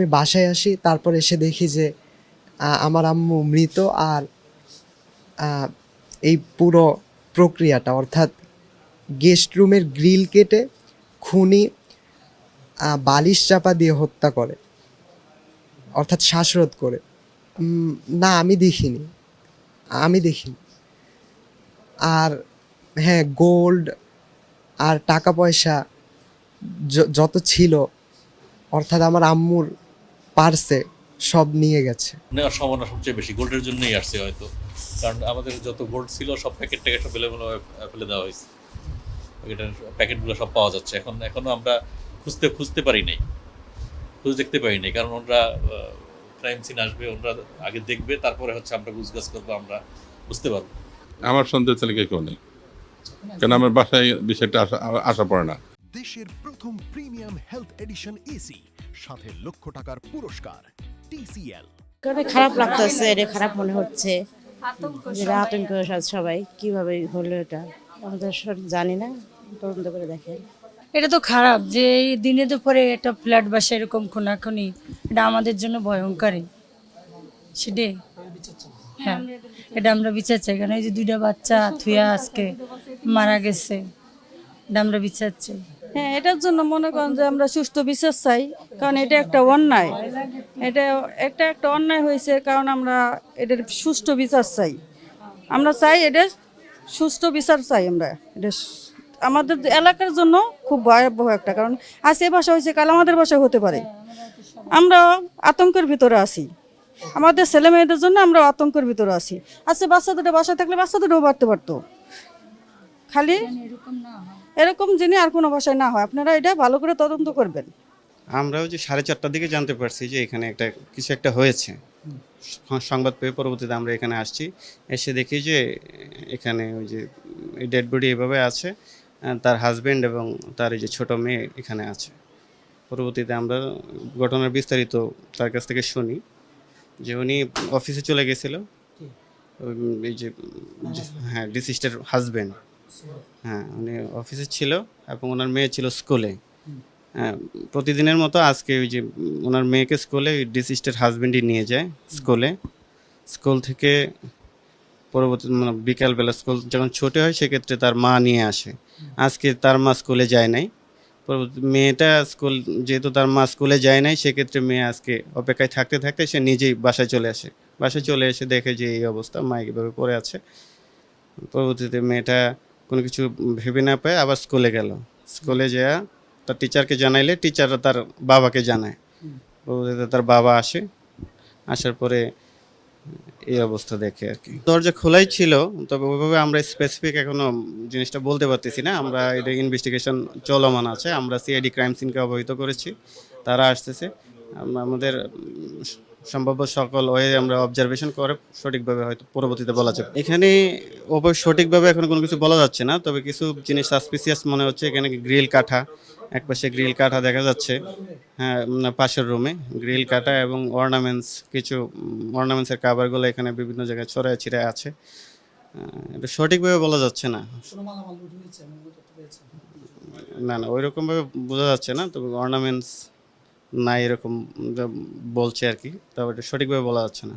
আমি বাসায় আসি, তারপর এসে দেখি যে আমার আম্মু মৃত। আর আ এই পুরো প্রক্রিয়াটা, অর্থাৎ গেস্ট রুমের গ্রিল কেটে খুনি বালিশ চাপা দিয়ে হত্যা করে, অর্থাৎ শ্বাসরোধ করে। না, আমি দেখিনি, আমি দেখিনি। আর হ্যাঁ, গোল্ড আর টাকা পয়সা যত ছিল, অর্থাৎ আমার আম্মুর পার্সে সব নিয়ে গেছে। নেওয়ার সম্ভাবনা সবচেয়ে বেশি গোল্ডের জন্যই আসছে হয়তো, কারণ আমাদের যত গোল্ড ছিল সব প্যাকেট ট্যাকেট সব ফেলে দেওয়া হয়েছে। প্যাকেটের প্যাকেটগুলো সব পাওয়া যাচ্ছে, এখনো আমরা খুঁজতে পারি নাই, খুঁজে দেখতে পারি নাই, কারণ ওরা ক্রাইম সিন আসবে, ওরা আগে দেখবে, তারপরে হচ্ছে আমরা গুছগাছ করবো, আমরা বুঝতে পারবো। আমার সন্দেহ তালিকায় কেউ নেই, কেন আমার বাসায় বিষয়টা আসা পড়ে না। দেশের প্রথম প্রিমিয়াম হেলথ এডিশন এসি, সাথে লক্ষ টাকার পুরস্কার। TCL। খারাপ লাগতেছে, এটা খারাপ মনে হচ্ছে, যেটা আতঙ্ক সবাই কিভাবে হলো এটা আমাদের জানি না, তদন্ত করে দেখেন। এটা তো খারাপ যে এই দিনে দুপুরে একটা ফ্ল্যাট বাসা এরকম খুনাখুনি, এটা আমাদের জন্য ভয়ঙ্করী সেটাই। হ্যাঁ, এটা আমরা বিচার চাই, কারণ এই যে 2টা বাচ্চা থুয়া আজকে মারা গেছে, এটা আমরা বিচার চাই। হ্যাঁ, এটার জন্য মনে করেন যে আমরা সুষ্ঠু বিচার চাই, কারণ এটা একটা অন্যায়, এটা একটা অন্যায় হয়েছে, কারণ আমরা এটার সুষ্ঠু বিচার চাই। আমরা চাই এটা সুষ্ঠু বিচার চাই আমরা। এটা আমাদের এলাকার জন্য খুব ভয়াবহ একটা, কারণ আজ এ বাসা হয়েছে, কাল আমাদের বাসায় হতে পারে। আমরা আতঙ্কের ভিতরে আছি, আমাদের ছেলে মেয়েদের জন্য আমরা আতঙ্কের ভিতরে আছি। আজকে বাচ্চা দুটো বাসায় থাকলে বাচ্চা দুটোও বাড়তে পারতো, খালি এরকম যিনি আর কোনো বাসায় না হয়। আপনারা এটা ভালো করে তদন্ত করবেন। আমরাও যে 4:30টার দিকে জানতে পারছি যে এখানে কিছু একটা হয়েছে, সংবাদ পেয়ে পরবর্তীতে আমরা এখানে আসছি। এসে দেখি যে এখানে ওই যে ডেড বডি এভাবে আছে, তার হাজব্যান্ড এবং তার এই যে ছোট মেয়ে এখানে আছে। পরবর্তীতে আমরা ঘটনার বিস্তারিত তার কাছ থেকে শুনি যে উনি অফিসে চলে গেছিল, এই যে হ্যাঁ ডিসিস্টের হাজব্যান্ড, হ্যাঁ উনি অফিসে ছিল এবং ওনার মেয়ে ছিল স্কুলে। হ্যাঁ, প্রতিদিনের মতো আজকে ওই যে ওনার মেয়েকে স্কুলে ডিসিস্টের হাজব্যান্ডই নিয়ে যায় স্কুল থেকে। পরবর্তী মানে বিকালবেলা স্কুল যখন ছুটি হয় সেক্ষেত্রে তার মা নিয়ে আসে। আজকে তার মা স্কুলে যায় নাই, পরবর্তী মেয়েটা যেহেতু তার মা স্কুলে যায় নাই, সেক্ষেত্রে মেয়ে আজকে অপেক্ষায় থাকতে থাকতে সে নিজেই বাসায় চলে এসে দেখে যে এই অবস্থা, মা কীভাবে পড়ে আছে। পরবর্তীতে মেয়েটা কোনো কিছু ভেবে না পায় আবার স্কুলে যাওয়া তার টিচারকে জানাইলে টিচাররা তার বাবাকে জানায়। পরবর্তীতে তার বাবা আসার পরে এই অবস্থা দেখে আর কি। দরজা খোলাই ছিল, তবে ওইভাবে আমরা স্পেসিফিক এখনো জিনিসটা বলতে পারতেছি না। আমরা এটা ইনভেস্টিগেশন চলমান আছে, আমরা সিআইডি ক্রাইম সিনকে অবহিত করেছি, তারা আসতেছে। আমাদের সম্ভাব্য সকল ওয়ে আমরা অবজারভেশন করে সঠিকভাবে হয়তো পরবর্তীতে বলা যাবে। এখানে সঠিকভাবে এখন কোনো কিছু বলা যাচ্ছে না, তবে কিছু জিনিস সাসপিসিয়াস মনে হচ্ছে। এখানে একপাশে গ্রিল কাঠা দেখা যাচ্ছে, হ্যাঁ পাশের রুমে গ্রিল কাটা এবং অর্নামেন্টসের কাভারগুলো এখানে বিভিন্ন জায়গায় ছড়ায় ছিড়ে আছে। এটা সঠিকভাবে বলা যাচ্ছে না, না ওইরকমভাবে বোঝা যাচ্ছে না, তবে অর্নামেন্টস নাই এরকম বলছে আর কি, তবে এটা সঠিকভাবে বলা যাচ্ছে না।